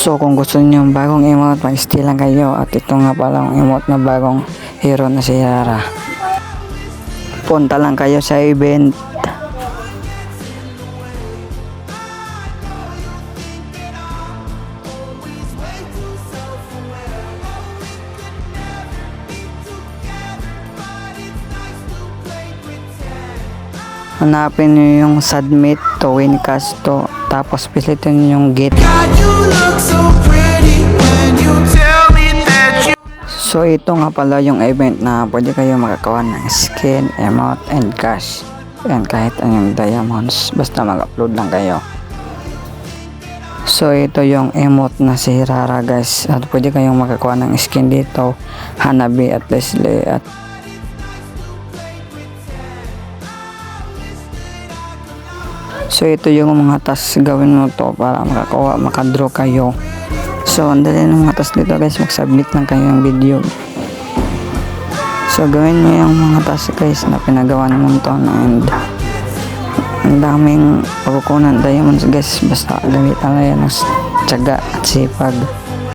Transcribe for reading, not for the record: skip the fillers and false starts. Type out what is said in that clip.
So kung gusto niyo bagong emote, mag-stay lang kayo. At ito nga pala ang emote na bagong hero na si Yara. Punta lang kayo sa event. Hanapin nyo yung submit to win cash to, tapos pilitin nyo yung get. So ito nga pala yung event na pwede kayo makakawa ng skin, emote, and cash. And kahit anong diamonds, basta mag-upload lang kayo. So ito yung emote na si Rara guys. At pwede kayong makakawa ng skin dito, Hanabi at Leslie. At so ito yung mga task gawin mo to para makadraw kayo. So ang dali ng mga task dito guys, mag-submit lang kayo ng video. So gawin mo yung mga task guys na pinagawa naman to, and ang daming pagkukunan diamonds guys, basta gamitan lang yan ng tiyaga at sipag.